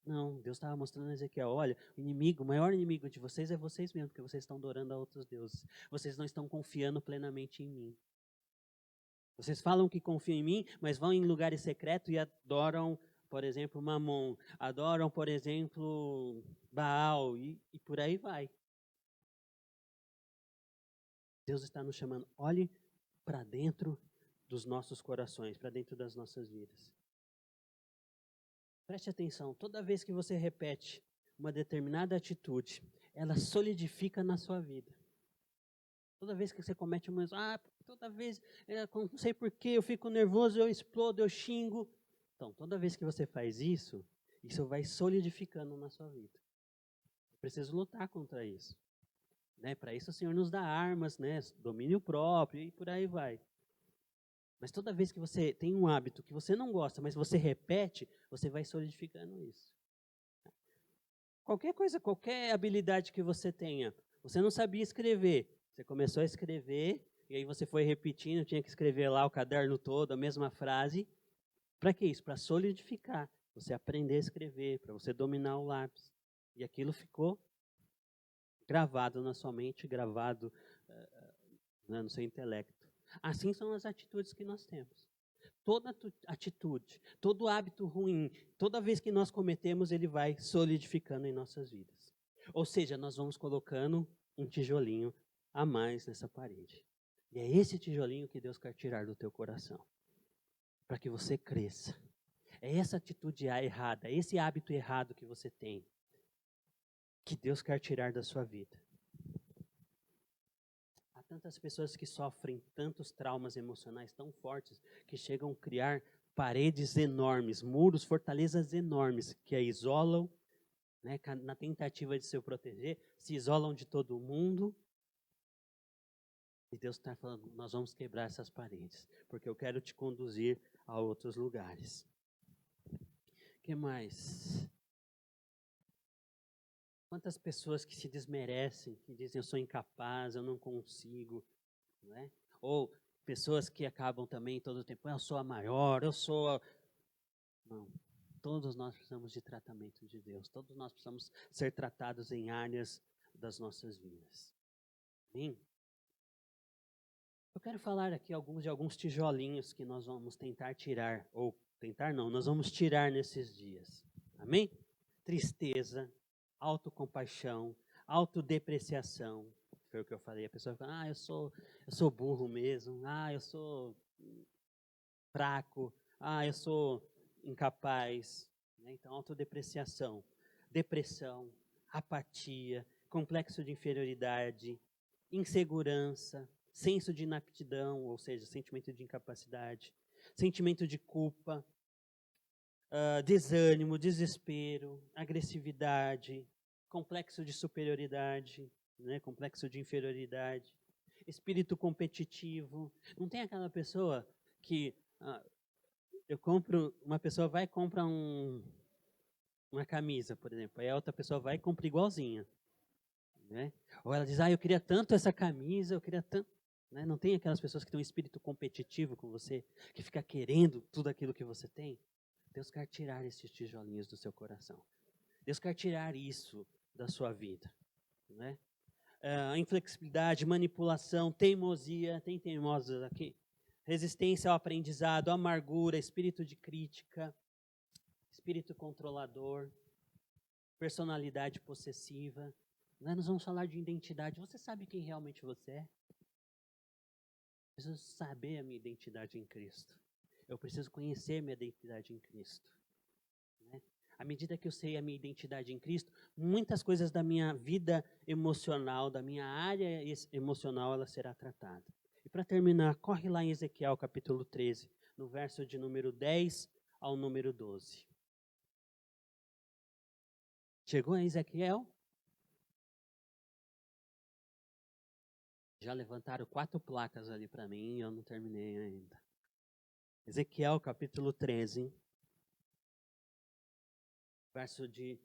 Não, Deus estava mostrando a Ezequiel, olha, o maior inimigo de vocês é vocês mesmos, porque vocês estão adorando a outros deuses. Vocês não estão confiando plenamente em mim. Vocês falam que confiam em mim, mas vão em lugares secretos e adoram, por exemplo, Mamon. Adoram, por exemplo, Baal e por aí vai. Deus está nos chamando, olhe para dentro dos nossos corações, para dentro das nossas vidas. Preste atenção, toda vez que você repete uma determinada atitude, ela solidifica na sua vida. Toda vez que você comete uma... toda vez, não sei porquê, eu fico nervoso, eu explodo, eu xingo. Então, toda vez que você faz isso, isso vai solidificando na sua vida. Eu preciso lutar contra isso. Né? Para isso o Senhor nos dá armas, né? Domínio próprio e por aí vai. Mas toda vez que você tem um hábito que você não gosta, mas você repete, você vai solidificando isso. Qualquer coisa, qualquer habilidade que você tenha, você não sabia escrever, você começou a escrever, e aí você foi repetindo, tinha que escrever lá o caderno todo, a mesma frase. Para que isso? Para solidificar, você aprender a escrever, para você dominar o lápis. E aquilo ficou gravado na sua mente, gravado no seu intelecto. Assim são as atitudes que nós temos. Toda atitude, todo hábito ruim, toda vez que nós cometemos, ele vai solidificando em nossas vidas. Ou seja, nós vamos colocando um tijolinho a mais nessa parede. E é esse tijolinho que Deus quer tirar do teu coração, para que você cresça. É essa atitude errada, esse hábito errado que você tem, que Deus quer tirar da sua vida. Há tantas pessoas que sofrem tantos traumas emocionais tão fortes que chegam a criar paredes enormes, muros, fortalezas enormes que a isolam, né, na tentativa de se proteger, se isolam de todo mundo. E Deus está falando, nós vamos quebrar essas paredes, porque eu quero te conduzir a outros lugares. O que mais? Quantas pessoas que se desmerecem, que dizem eu sou incapaz, eu não consigo, não é? Ou pessoas que acabam também todo o tempo, eu sou a maior, eu sou a... Não, todos nós precisamos de tratamento de Deus, todos nós precisamos ser tratados em áreas das nossas vidas. Amém? Eu quero falar aqui de alguns tijolinhos que nós vamos tentar tirar, ou tentar não, nós vamos tirar nesses dias. Amém? Tristeza, autocompaixão, autodepreciação. Foi o que eu falei. A pessoa fala, eu sou burro mesmo. Eu sou fraco. Eu sou incapaz. Então, autodepreciação, depressão, apatia, complexo de inferioridade, insegurança, senso de inaptidão, ou seja, sentimento de incapacidade, sentimento de culpa, desânimo, desespero, agressividade, complexo de superioridade, né, complexo de inferioridade, espírito competitivo. Não tem aquela pessoa que uma pessoa vai e compra uma camisa, por exemplo, aí a outra pessoa vai e compra igualzinha. Né? Ou ela diz, eu queria tanto essa camisa, eu queria tanto... Né? Não tem aquelas pessoas que têm um espírito competitivo com você, que fica querendo tudo aquilo que você tem? Deus quer tirar esses tijolinhos do seu coração. Deus quer tirar isso da sua vida. Né? Inflexibilidade, manipulação, teimosia, tem teimosos aqui? Resistência ao aprendizado, amargura, espírito de crítica, espírito controlador, personalidade possessiva. Nós vamos falar de identidade. Você sabe quem realmente você é? Preciso saber a minha identidade em Cristo. Eu preciso conhecer minha identidade em Cristo. Né? À medida que eu sei a minha identidade em Cristo, muitas coisas da minha vida emocional, da minha área emocional, ela será tratada. E para terminar, corre lá em Ezequiel capítulo 13, no verso de número 10 ao número 12. Chegou em Ezequiel? Já levantaram 4 placas ali para mim e eu não terminei ainda. Ezequiel capítulo 13, verso de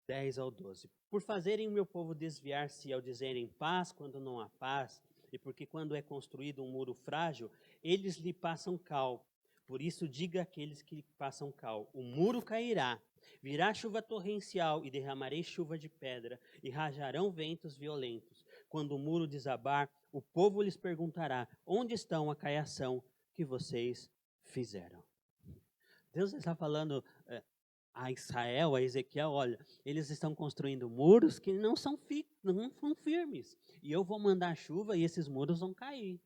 10 ao 12. Por fazerem o meu povo desviar-se ao dizerem paz quando não há paz, e porque quando é construído um muro frágil, eles lhe passam cal. Por isso diga àqueles que lhe passam cal, o muro cairá, virá chuva torrencial e derramarei chuva de pedra, e rajarão ventos violentos. Quando o muro desabar, o povo lhes perguntará, onde estão a caiação que vocês fizeram? Deus está falando a Israel, a Ezequiel, olha, eles estão construindo muros que não são firmes. E eu vou mandar chuva e esses muros vão cair.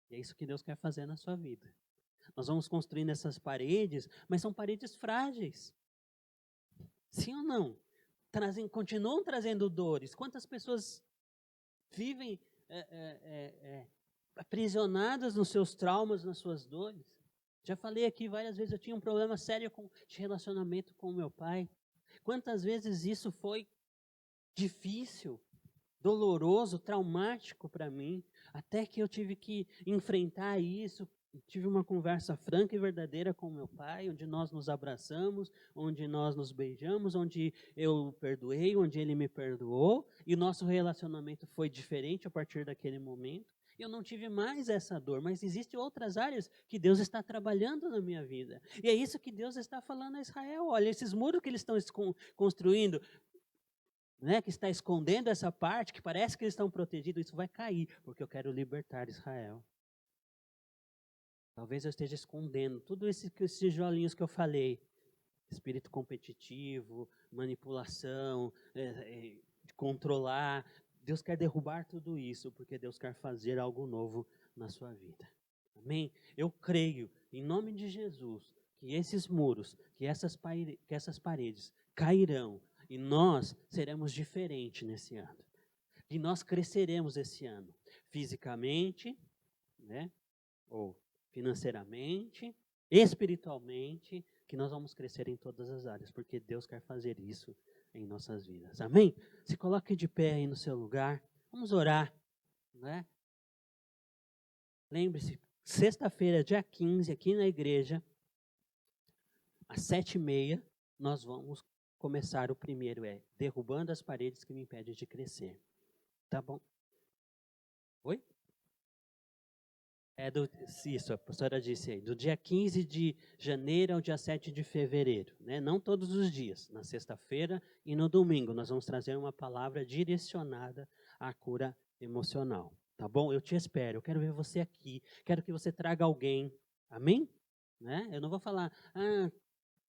E é isso que Deus quer fazer na sua vida. Nós vamos construindo essas paredes, mas são paredes frágeis. Sim ou não? Continuam trazendo dores. Quantas pessoas vivem aprisionadas nos seus traumas, nas suas dores? Já falei aqui várias vezes, eu tinha um problema sério de relacionamento com o meu pai. Quantas vezes isso foi difícil, doloroso, traumático para mim, até que eu tive que enfrentar isso. Tive uma conversa franca e verdadeira com meu pai, onde nós nos abraçamos, onde nós nos beijamos, onde eu perdoei, onde ele me perdoou, e o nosso relacionamento foi diferente a partir daquele momento. Eu não tive mais essa dor, mas existem outras áreas que Deus está trabalhando na minha vida. E é isso que Deus está falando a Israel. Olha, esses muros que eles estão construindo, né, que está escondendo essa parte, que parece que eles estão protegidos, isso vai cair, porque eu quero libertar Israel. Talvez eu esteja escondendo tudo esses tijolinhos que eu falei. Espírito competitivo, manipulação, de controlar. Deus quer derrubar tudo isso, porque Deus quer fazer algo novo na sua vida. Amém? Eu creio, em nome de Jesus, que esses muros, que essas paredes cairão, e nós seremos diferentes nesse ano. E nós cresceremos esse ano, fisicamente, né? Ou financeiramente, espiritualmente, que nós vamos crescer em todas as áreas, porque Deus quer fazer isso em nossas vidas. Amém? Se coloque de pé aí no seu lugar, vamos orar, né? Lembre-se, sexta-feira, dia 15, aqui na igreja, às 7h30, nós vamos começar o primeiro, derrubando as paredes que me impedem de crescer. Tá bom? Oi? Isso, a pastora disse aí, do dia 15 de janeiro ao dia 7 de fevereiro, né? Não todos os dias, na sexta-feira e no domingo, nós vamos trazer uma palavra direcionada à cura emocional, tá bom? Eu te espero, eu quero ver você aqui, quero que você traga alguém, amém? Né? Eu não vou falar,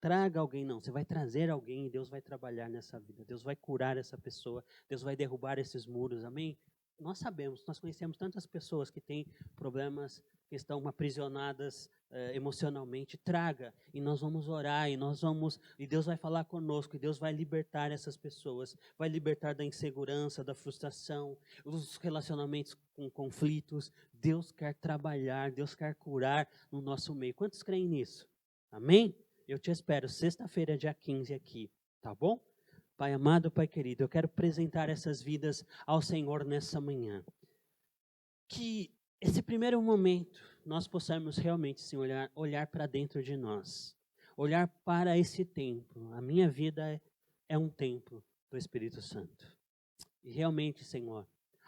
traga alguém, não, você vai trazer alguém e Deus vai trabalhar nessa vida, Deus vai curar essa pessoa, Deus vai derrubar esses muros, amém? Nós sabemos, nós conhecemos tantas pessoas que têm problemas, que estão aprisionadas emocionalmente. Traga, e nós vamos orar, e Deus vai falar conosco, e Deus vai libertar essas pessoas, vai libertar da insegurança, da frustração, os relacionamentos com conflitos. Deus quer trabalhar, Deus quer curar no nosso meio. Quantos creem nisso? Amém? Eu te espero sexta-feira, dia 15 aqui, tá bom? Pai amado, Pai querido, eu quero apresentar essas vidas ao Senhor nessa manhã. Que esse primeiro momento nós possamos realmente, sim, olhar para dentro de nós. Olhar para esse templo. A minha vida é um templo do Espírito Santo. E realmente, Senhor,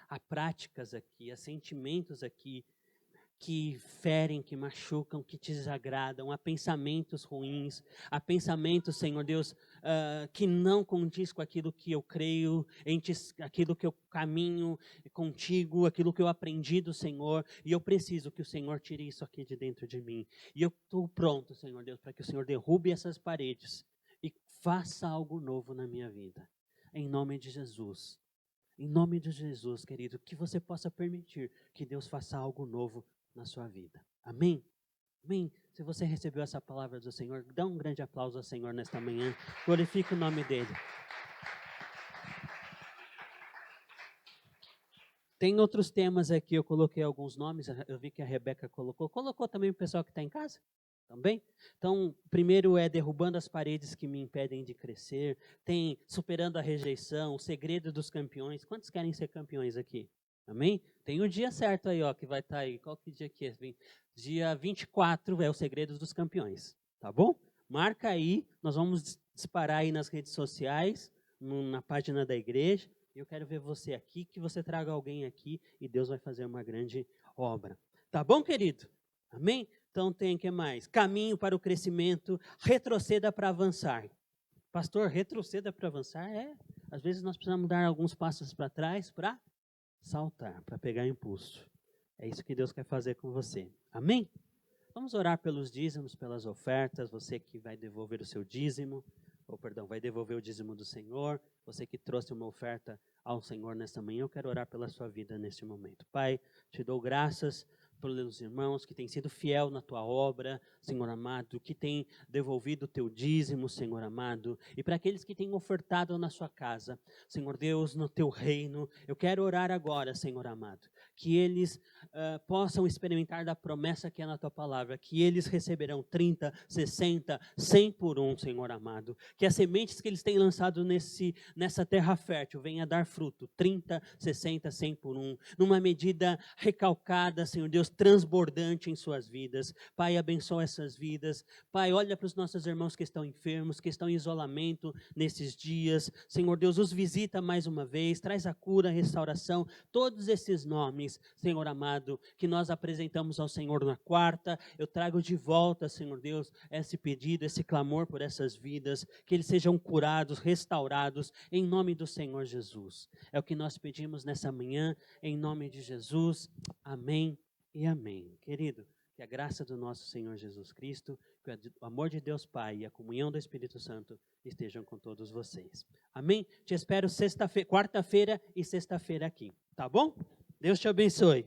há práticas aqui, há sentimentos aqui que ferem, que machucam, que te desagradam, há pensamentos ruins, há pensamentos, Senhor Deus, que não condiz com aquilo que eu creio, aquilo que eu caminho contigo, aquilo que eu aprendi do Senhor, e eu preciso que o Senhor tire isso aqui de dentro de mim. E eu estou pronto, Senhor Deus, para que o Senhor derrube essas paredes e faça algo novo na minha vida. Em nome de Jesus. Em nome de Jesus, querido, que você possa permitir que Deus faça algo novo na sua vida. Amém? Amém? Se você recebeu essa palavra do Senhor, dá um grande aplauso ao Senhor nesta manhã. Glorifique o nome dEle. Tem outros temas aqui, eu coloquei alguns nomes, eu vi que a Rebeca colocou. Colocou também o pessoal que está em casa? Também? Então, primeiro é derrubando as paredes que me impedem de crescer. Tem superando a rejeição, o segredo dos campeões. Quantos querem ser campeões aqui? Amém? Tem o dia certo aí, ó, que vai estar aí. Qual que dia que é? Dia 24 é o segredo dos campeões. Tá bom? Marca aí, nós vamos disparar aí nas redes sociais, na página da igreja. Eu quero ver você aqui, que você traga alguém aqui e Deus vai fazer uma grande obra. Tá bom, querido? Amém? Então tem o que mais? Caminho para o crescimento, retroceda para avançar. Pastor, retroceda para avançar? Às vezes nós precisamos dar alguns passos para trás para saltar, para pegar impulso. É isso que Deus quer fazer com você. Amém? Vamos orar pelos dízimos, pelas ofertas, você que vai devolver o seu dízimo, vai devolver o dízimo do Senhor, você que trouxe uma oferta ao Senhor nesta manhã, eu quero orar pela sua vida neste momento. Pai, te dou graças pelos irmãos que têm sido fiel na tua obra, Senhor amado, que têm devolvido o teu dízimo, Senhor amado, e para aqueles que têm ofertado na sua casa, Senhor Deus, no teu reino, eu quero orar agora, Senhor amado, que eles possam experimentar da promessa que é na tua palavra, que eles receberão 30, 60, 100 por um, Senhor amado, que as sementes que eles têm lançado nessa terra fértil venha dar fruto, 30, 60, 100 por um, numa medida recalcada, Senhor Deus, transbordante em suas vidas. Pai, abençoa essas vidas. Pai, olha para os nossos irmãos que estão enfermos, que estão em isolamento nesses dias. Senhor Deus, os visita mais uma vez, traz a cura, a restauração, todos esses nomes, Senhor amado, que nós apresentamos ao Senhor na quarta. Eu trago de volta, Senhor Deus, esse pedido, esse clamor por essas vidas, que eles sejam curados, restaurados, em nome do Senhor Jesus. É o que nós pedimos nessa manhã, em nome de Jesus. Amém e amém. Querido, que a graça do nosso Senhor Jesus Cristo, que o amor de Deus Pai e a comunhão do Espírito Santo estejam com todos vocês. Amém? Te espero quarta-feira e sexta-feira aqui, tá bom? Deus te abençoe.